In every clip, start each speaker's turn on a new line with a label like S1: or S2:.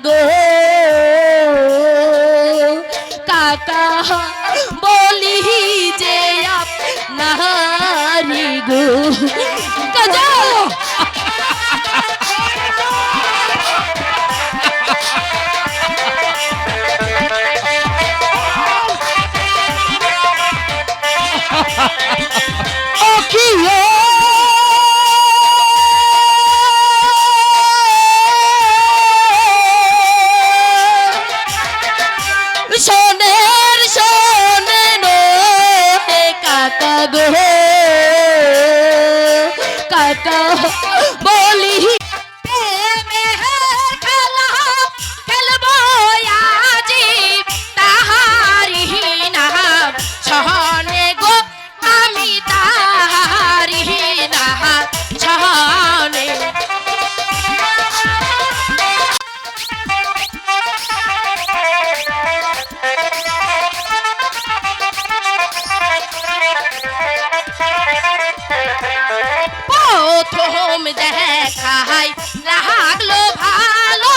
S1: গো কাকা বলি যে আপনারি গো কাজা ও কি সোনের সোনে নো কাকা গো কাকা বলি খেলা খেলবো আজি তাহারি নাম সহনে গো আমি তাহারি নাম সহনে প্রথম দেখাই লাগলো ভালো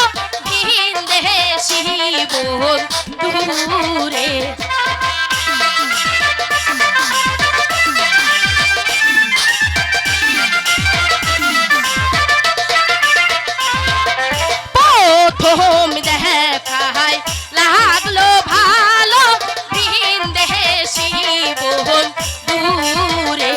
S1: ভিন দেশি বন্ধুরে প্রথম দেখাই লাগলো ভালো ভিন দেশি বন্ধুরে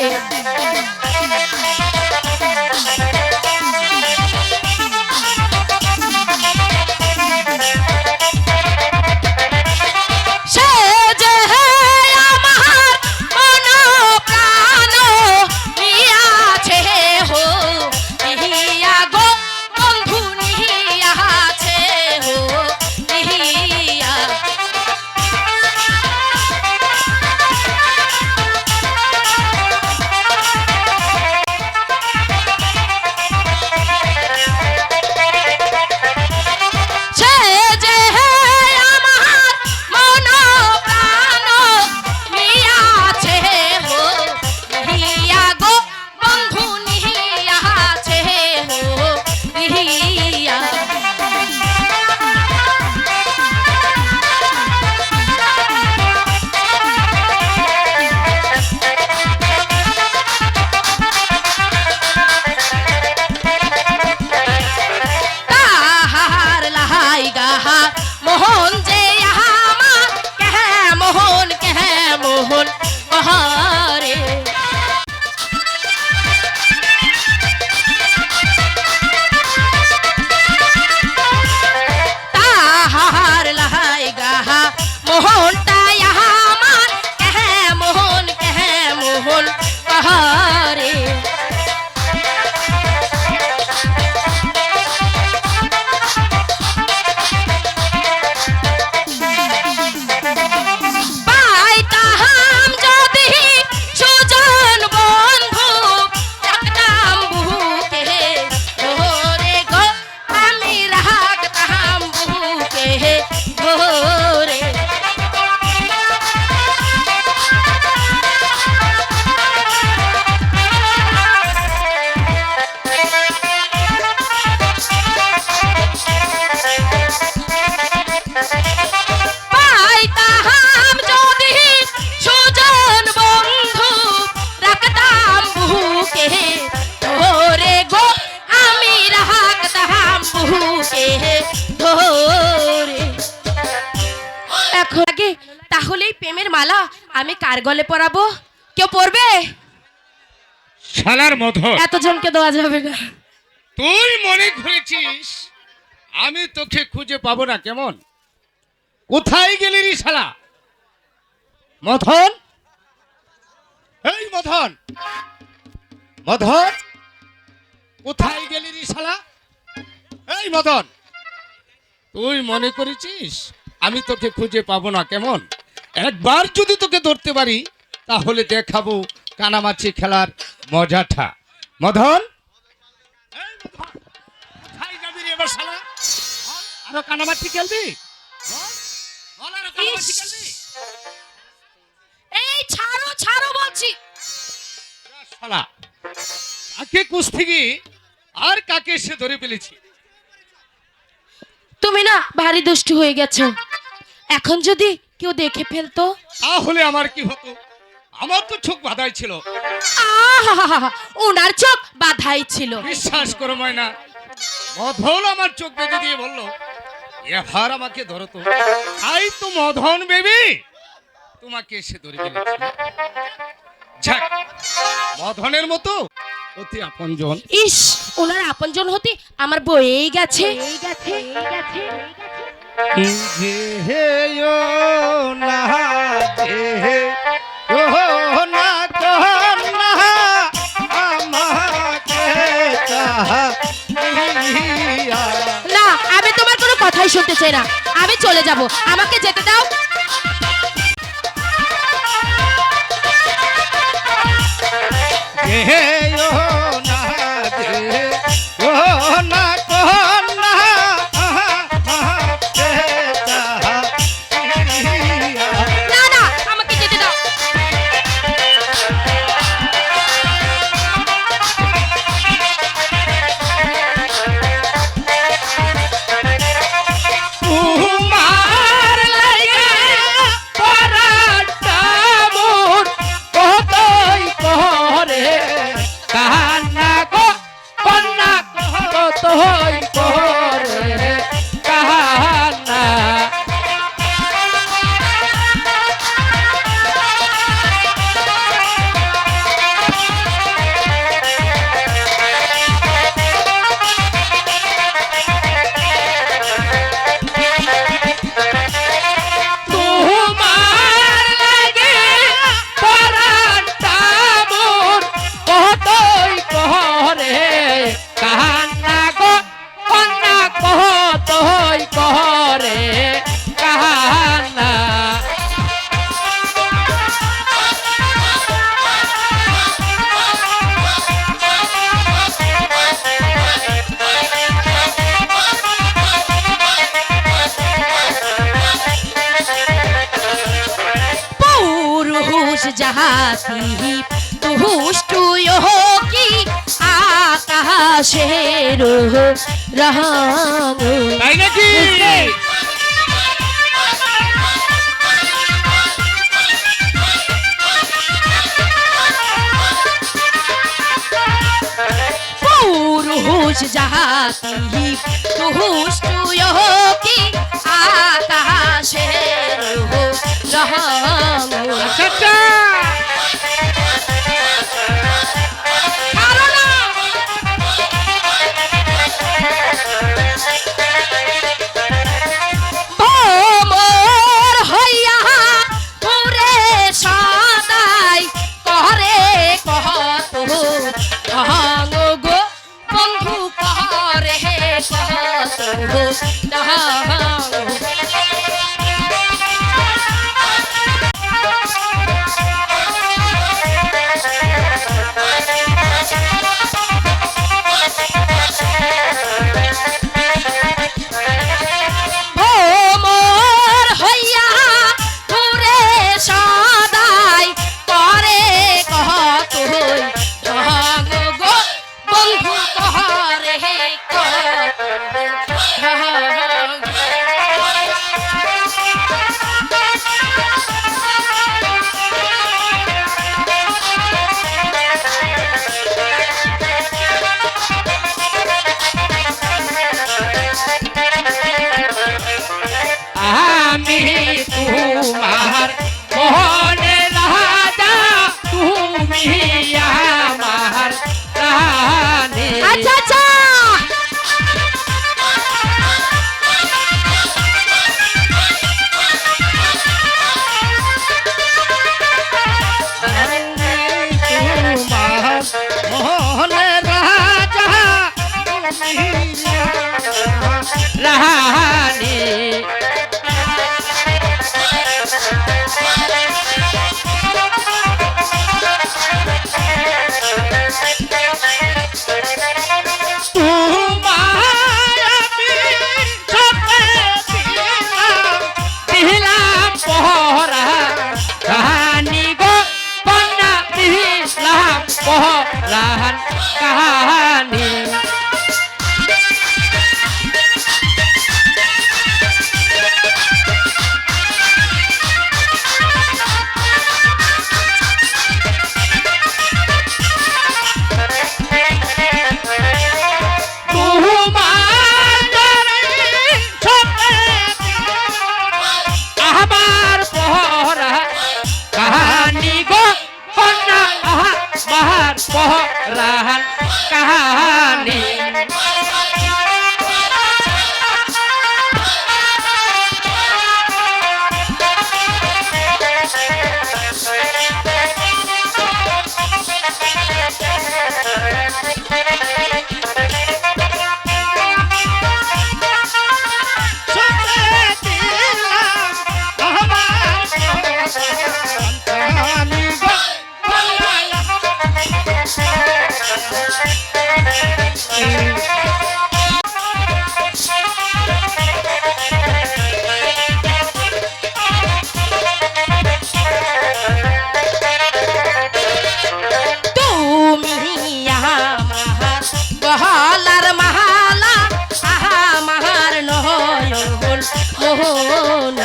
S1: মোহন যে আমার কেহ মোহন মহারে তাহার লাই গাহা মোহনটা আমার কেহ মোহন মহারে তাহলেই প্রেমের মালা আমি কার গলে পরাবো? কেউ পরবে?
S2: শালার মধু
S1: এতজনকে দেওয়া যাবে না।
S2: তুই মনে করেছিস আমি তোকে খুঁজে পাবো না? কেমন কোথায় গেলি রে শালা মধন? এই মধন, মধন কোথায় গেলি রে শালা? এই মদন, তুই মনে করেছিস আমি তোকে খুঁজে পাবো না? কেমন একবার যদি তোকে ধরতে পারি তাহলে দেখাবো কানামাছি খেলার মজাটা। মদন, কোথায় যাবি রে এবার শালা? আরো কানামাছি খেলবি?
S1: এই ছাড়ো ছাড়ো বলছি।
S2: শালা কাকে কুস্তিগি আর কাকে সে ধরে ফেলেছি?
S1: তুমি না ভারী দুষ্টু হয়ে গেছো। এখন যদি কেউ দেখে ফেলতো?
S2: তাহলে আমার কি হতো? আমার তো চোখ বাঁধাই ছিল।
S1: আহা, ওনার চোখ বাধাই ছিল।
S2: বিশ্বাস করো ময়না, মধন আমার চোখ বেঁধে দিয়ে বলল, এবার আমাকে ধরো তো। তাই তো মধন বেবি তোমাকে এসে ধরে ফেলেছি। যাক, মধনের মতো অতি আপনজন।
S1: ইস, ওনার আপনজন হতে আমার বয়েই গেছে।
S2: যে হেয়ো না যে ও না কন্যা আমাকে চাহিয়া।
S1: না, আমি তোমার কোনো কথাই শুনতে চাই না। আমি চলে যাব, আমাকে যেতে দাও।
S2: হেয়ো না যে ও না কন্যা আমাকে চাহিয়া।
S1: না না, আমাকে যেতে দাও।
S2: তোমার লাগে পরাটা মোর কতই করে কান্না গো কন্যা কতই করে কান্না। তোমার লাগে পরাটা মোর কতই করে কান্না গো কন্যা কতই করে কান্না।
S1: পুরুষ জাতি দুষ্টু কি আকাশের রং।
S2: তাই নাকি?
S1: পুরুষ জাতি দুষ্টু কি আকাশের রং।
S2: আচ্ছা,
S1: ছাড়ো না। ভ্রমর হইয়া ঘুরে সদাই করে কত ঢং গো বন্ধু করে কত ঢং। ভ্রমর হইয়া ঘুরে সদাই করে কত ঢং গো বন্ধু করে কত ঢং।
S2: আমি তোমার মোহনের রাজা, তুমি আমার রানী।
S1: আচ্ছা আচ্ছা,
S2: তোমার মোহনের রাজা, তুমি আমার রানী। তোমায় আমি সপে দিলাম পহরা কাহানি গো কন্যা দিলাম পহরান কাহানি।
S1: মোহন।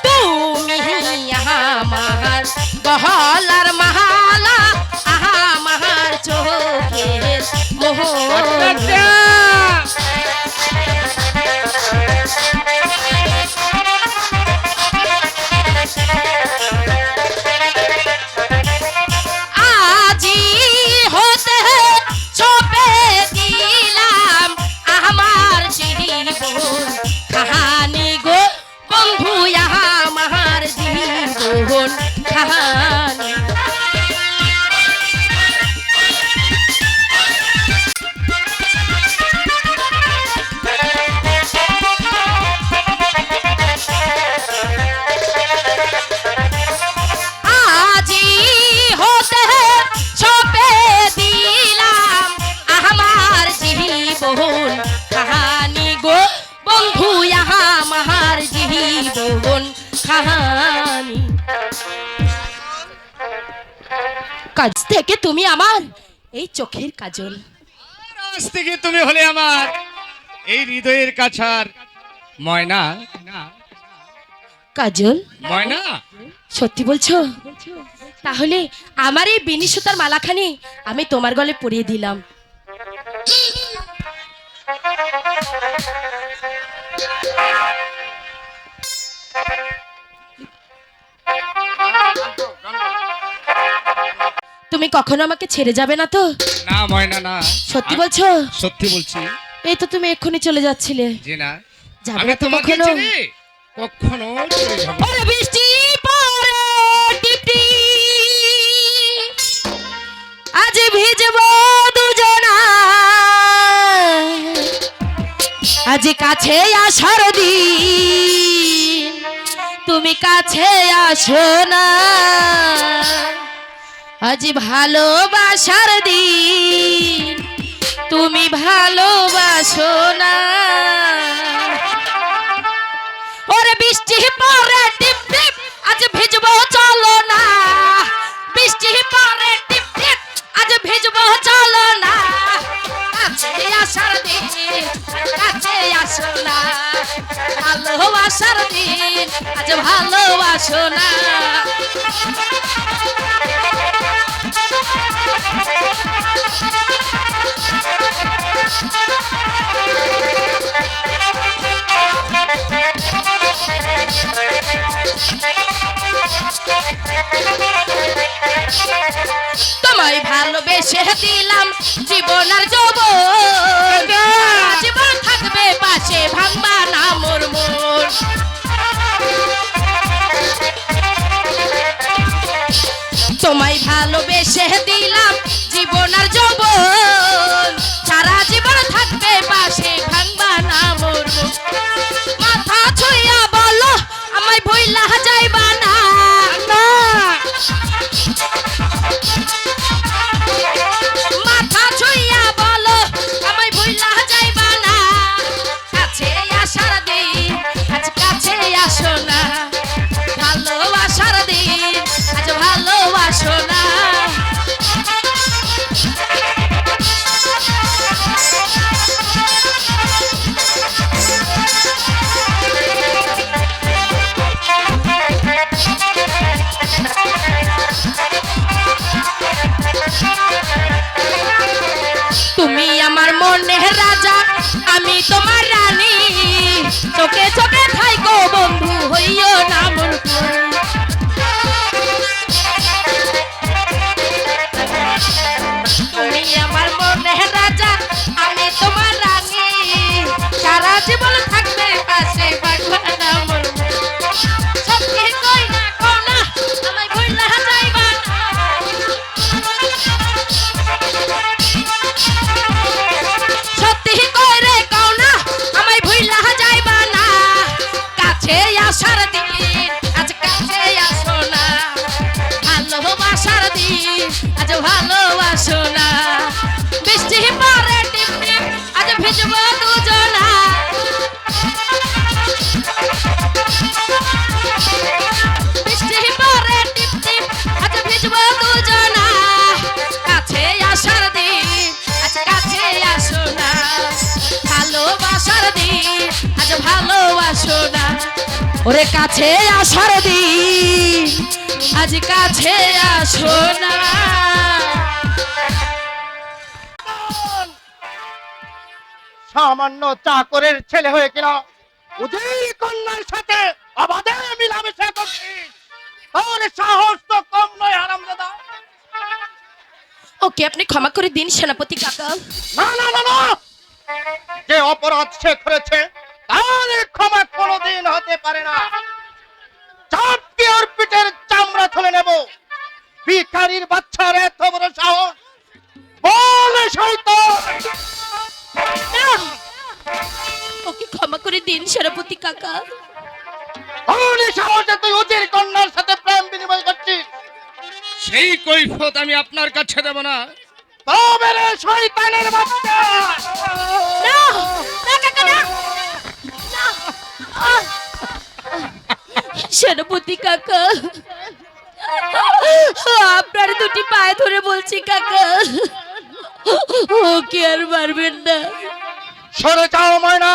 S1: তুমি আমার গহলার মালা, আমার চোখের মোহন। আজি হতে চপে দিলাম আমার জীবন কাহানি গো বন্ধু, আমার জীবন কাহানি। আজি হতে চপে দিলাম আমার জীবন কাহানি গো বন্ধু, আমার জীবন কাহানি। কাজ থেকে তুমি আমার এই চোখের কাজল,
S2: আজ থেকে তুমি হলে আমার এই হৃদয়ের কাছার ময়না।
S1: কাজল
S2: ময়না,
S1: সত্যি বলছো? তাহলে আমার এই বেনি সুতার মালাখানি আমি তোমার গলে পরিয়ে দিলাম। তুমি কখনো আমাকে ছেড়ে যাবে না তো?
S2: না ময়না না।
S1: সত্যি বলছো?
S2: সত্যি বলছি।
S1: এই তো তুমি এক্ষুনি চলে যাচ্ছিলে।
S2: জি না,
S1: যাবে
S2: আমি
S1: না তো
S2: তোমাকে
S1: কখনো?
S2: ছেড়ে কখনো চলে যাব না।
S1: ওরে বৃষ্টি পড়ে টিপটি, আজ ভিজবো দুজনা, আজ কাছে আসার দিন, তুমি কাছে আসো না, আজ ভালোবাসার দিন, তুমি ভালোবাসো না। ওরে বৃষ্টি পরে টিপ টিপ, আজ ভিজবো চলো না, বৃষ্টি পরে টিপ টিপ, আজ ভিজবো চলো না, কাছে আসার দিন, কাছে আসো না, ভালোবাসার দিন, আজ ভালোবাসো না। তোমায় ভালোবেসে দিলাম জীবন আর যৌবন, জীবন থাকবে পাশে, ভাঙবা না মোর মন। তোমায় ভালোবেসে দিলাম জীবন আর যৌবন, সারা জীবন থাকবে পাশে, ভাঙবা না মোর মন। মাথা ছুঁইয়া বলো আমায় ভুইলা যাইবা না, না। মাথা ছুঁইয়া বলো আমায় ভুইলা যাইবা না, কাছে আসার দিন, আজ কাছে আসো না, ভালোবাসার দিন, আজ ভালোবাসো না। তুমি আমার মনের রাজা, আমি তোমার রানী, চোখে চোখে থাইকো বন্ধু, হইও না মোর পর। তুমি আমার মনের রাজা, আমি তোমার রানী, সারা জীবন থাকবে পাশে, ভাঙবা না মোর মন। সত্যি কই না কও না আমায় ভুইলা যাইবা না, সত্যি কই রে কও না আমায় ভুইলা যাইবা না, কাছে আসার দিন, আজ কাছে আসো না, ভালোবাসার দিন, আজ ভালোবাসো না। বৃষ্টি পরে টিপ টিপ, আজ ভিজবো দুজনা, বৃষ্টি পরে টিপ টিপ, আজ ওরে কাছে আসার দিন আজ কাছে আসো না।
S3: সামান্য চাকরের ছেলে হয়ে কিনা ওদের কন্যার সাথে আমাদের মিলামেশা করছিস, তোর সাহস তো কম নয় হারামজাদা।
S1: ওকে আপনি ক্ষমা করে দিন সেনাপতি কাকা।
S3: না না না না, যে অপরাধ সে করেছে তার ক্ষমা কোনোদিন হতে পারে না। চাপকে ওর পিঠের চামড়া তুলে নেব। ভিখারির বাচ্চার এত বড় সাহস, বলে শয়তান।
S1: না, ওকে ক্ষমা করে দিন সেনাপতি কাকা।
S3: বলে সাহসে তুই ওদের কন্যার সাথে প্রেম বিনিময় করছিস?
S2: সেই কৈফিয়ত আমি আপনার কাছে দেব না।
S3: তবে রে শয়তানের বাচ্চা,
S1: না না কাকা না না। সেনাপতি কাকা, আপনার দুটি পায়ে ধরে বলছি কাকা, ওকে আর মারবেন না।
S3: সরে যাও ময়না।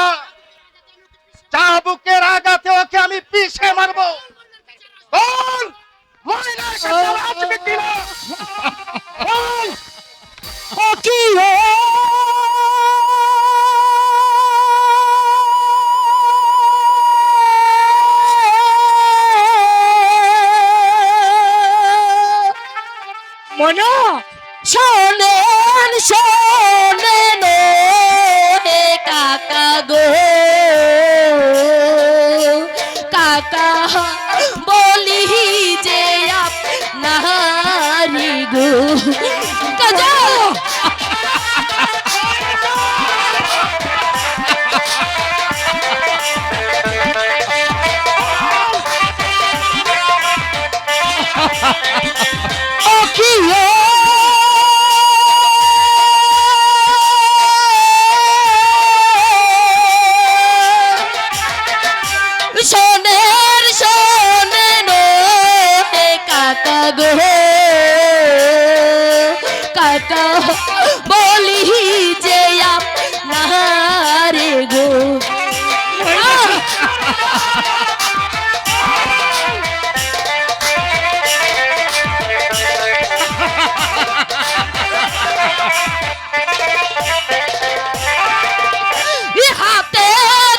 S3: চাবুকের আঘাতে ওকে আমি পিষে মারবো। বল ময়নার কাছে আসবে কিনা? বল। ও কি হে? ময়না,
S1: শোনেন শোনেন হে কাকা গো, কাকা বলি যে আপনারি গো। কাজা
S3: ও কি হে?
S1: শোনেন শোনেন হে কাকা গো, কাকা বলি যে আপনারে গো। হাতে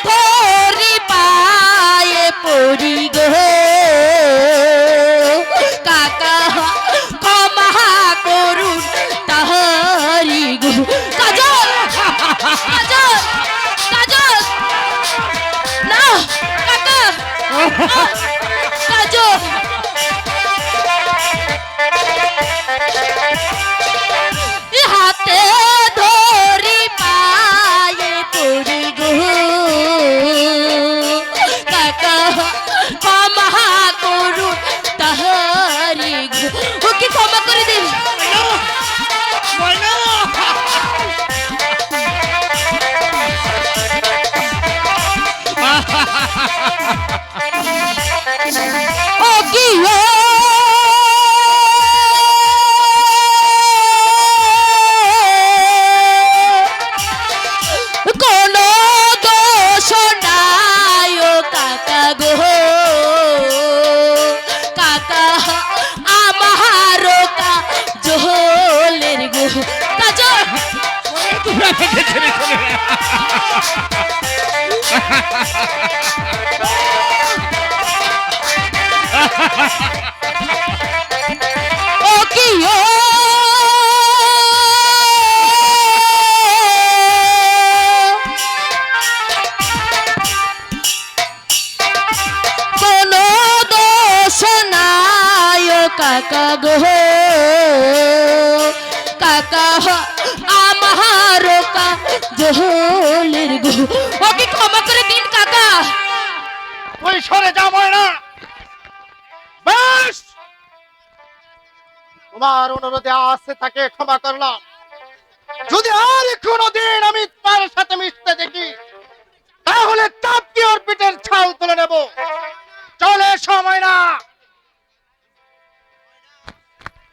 S1: ধরি পায়ে পড়ি গো, কাকা ক্ষমা করুন তাহারি গো। কাজল কাজল কাজল, না কাকা, কাজল হাতে ধরি পায়ে পড়ি গো, কাকা ক্ষমা করুন তাহারি গো। ওকে ক্ষমা করে দিন।
S3: ময়না,
S1: ও কি হে? কোনো দোষ নাই ও কাকা গো, কাকা আমার কাজলের গো। কাজল ও কি হে? কোনো দোষ নাই ও কাকা গো, কাকা আমার কাজলের গো। ওকে ক্ষমা করে দিন কাকা।
S3: তুই সরে যা ময়না। বেশ, তোমার অনুরোধে আসতে তাকে ক্ষমা করলাম। যদি আর কোনোদিন আমি তার সাথে মিশতে দেখি তাহলে চাপকে ওর পিঠের ছাল তুলে নেব। চলে সময় না।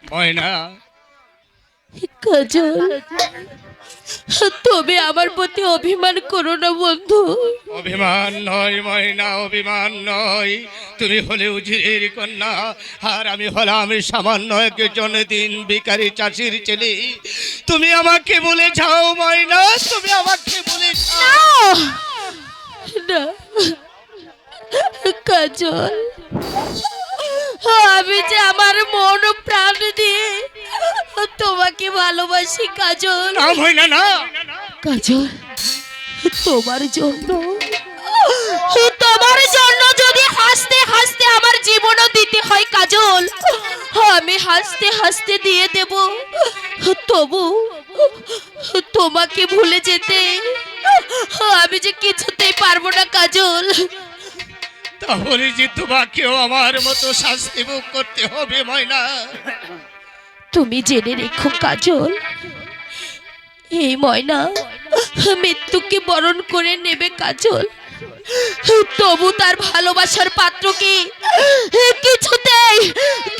S2: ময়না,
S1: কাজল, তুমি আমার প্রতি অভিমান করো না বন্ধু।
S2: অভিমান নয় ময়না, অভিমান নয়। তুমি হলে উজিরের কন্যা, আর আমি হলাম সামান্য একজন দিন ভিখারি চাষির ছেলে। তুমি আমাকে বলে যাও ময়না, তুমি আমাকে বলে যাও।
S1: না কাজল, আমি যে আমার মন ও প্রাণ দিয়ে তোমাকে ভালোবাসি কাজল।
S2: না ময়না না।
S1: কাজল, তোমার জন্য, তোমার জন্য যদি হাসতে হাসতে আমার জীবনও দিতে হয় কাজল, আমি হাসতে হাসতে দিয়ে দেব। তবু তোমাকে ভুলে যেতে আমি যে কিছুতেই পারবো না কাজল।
S2: তাহলে যে তোমাকেও আমার মতো শাস্তি ভোগ করতে হবে ময়না।
S1: তুমি জেনে রেখো কাজল, এই ময়না মৃত্যুকে বরণ করে নেবে কাজল, তবু তার ভালোবাসার পাত্রকে কিছুতেই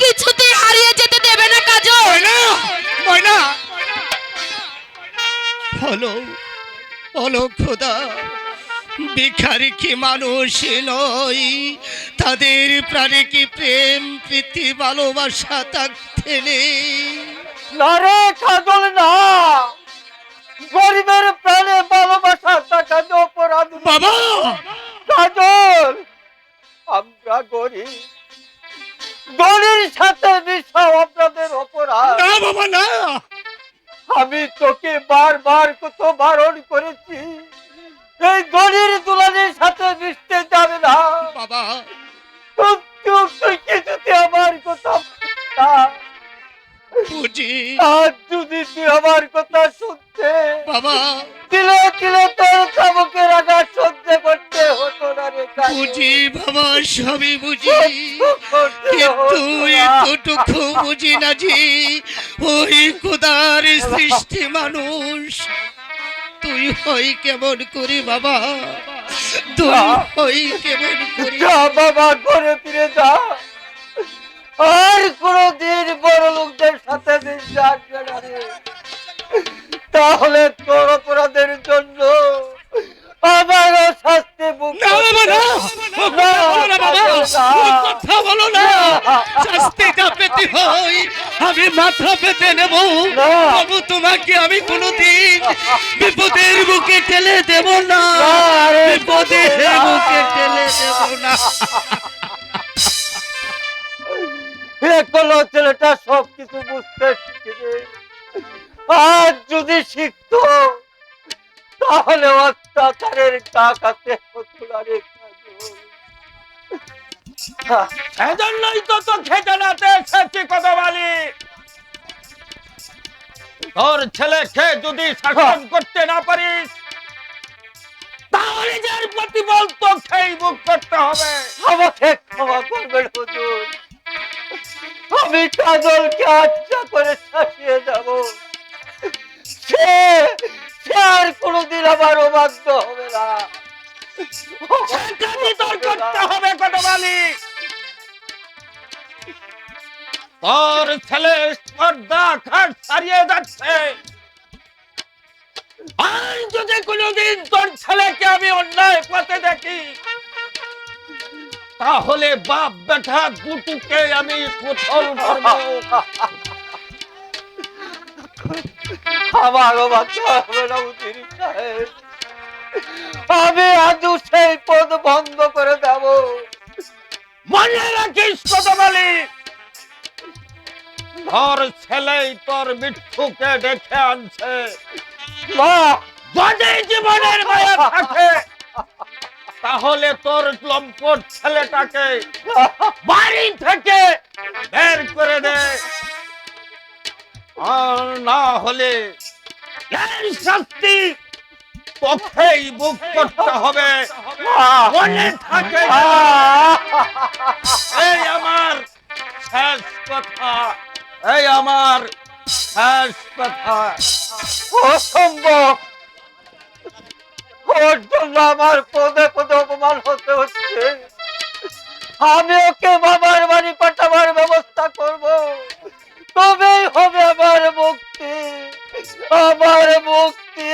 S1: কিছুতেই হারিয়ে যেতে দেবে না কাজল।
S2: ময়না, ময়না, হলো হলো খোদা, ভিখারি কি মানুষ নয়? তাদের প্রাণে কি প্রেম প্রীতি ভালোবাসা থাকতে নেই?
S3: না রে কাজল না, গরিবের প্রাণে ভালোবাসা থাকা যে অপরাধ
S2: বাবা,
S3: কাজল। আমরা গরিব, গরির সাথে মিশাও আপনাদের অপরাধ।
S2: না বাবা না।
S3: আমি তোকে বারবার কত বারণ করেছি, এই গরির দুলানের সাথে মিশতে যাবে না।
S2: বাবা,
S3: তুই কিছুতে আমার কথা না।
S2: বুঝি
S3: আজ যদি তুই আমার কথা শুনতে,
S2: বাবা,
S3: তিলে তিলে তোর চাবুকের আঘাত সহ্য করতে হতো না রে কাজল।
S2: বুঝি বাবা, সবই বুঝি, কিন্তু এতটুকু বুঝি না যে ওই খোদার সৃষ্টি মানুষ। তুই হই কেমন করি বাবা, তুই হই কেমন করি?
S3: যা বাবা, ঘরে ফিরে যা, আর কোনদিন বড় লোকদের সাথে মিশতে আসবে না রে। তাহলে তোর অপরাধের জন্য আমারও শাস্তি ভোগ
S2: না বাবা না, ও কথা বলো না বাবা, ও কথা বলো না। শাস্তিটা পেতে হয়, আমি মাথা পেতে নেব, তবু তোমাকে আমি কোনোদিন বিপদের বুকে ঠেলে দেব না, বিপদের বুকে ঠেলে দেব না।
S3: এখনো ছেলেটা সবকিছু বুঝতে শিখেছে, আজ যদি শিখতো তাহলে অত্যাচারের টাকাতে হতো না রে কাজল।
S4: সেজন্যই তো তোকে জানাতে এসেছি কথা বলি, তোর ছেলেকে যদি শাসন করতে না পারিস তাহলে যার প্রতিফল তোকেই ভোগ করতে হবে।
S3: আমাকে ক্ষমা করবেন হুজুর, আমি কাজলকে আচ্ছা করে শাসিয়ে যাব। সে সে আর কোনোদিন আমার অবাধ্য হবে না।
S4: সেটাই তোর করতে হবে কথা বলি। তোর ছেলে স্পর্ধা ঘাট ছাড়িয়ে যাচ্ছে, আর যদি কোনোদিন তোর ছেলেকে আমি অন্যায় পথে দেখি তাহলে বাপ বেটা দুটোকে আমি কোথাও করবো।
S3: আমার অবাধ্য হবে না উজির সাহেব, আমি আজও সেই পদ বন্ধ করে দেব।
S4: মনে রাখিস কথা বলি, তোর ছেলেই তোর মৃত্যুকে ডেকে আনছে।
S3: মা,
S4: যদি জীবনের মায়া থাকে তাহলে তোর লম্পট ছেলেটাকে বাড়ি থেকে বের করে দে, আর না হলে এর শাস্তি তোকেই ভোগ করতে হবে। মনে থাকে এই আমার শেষ কথা, এই আমার শেষ কথা।
S3: অসম্ভব, ওর জন্য আমার পদে পদে অপমান হতে হচ্ছে। আমি ওকে বাবার বাড়ি পাঠাবার ব্যবস্থা করব, তবেই হবে আমার মুক্তি।
S4: আমার মুক্তি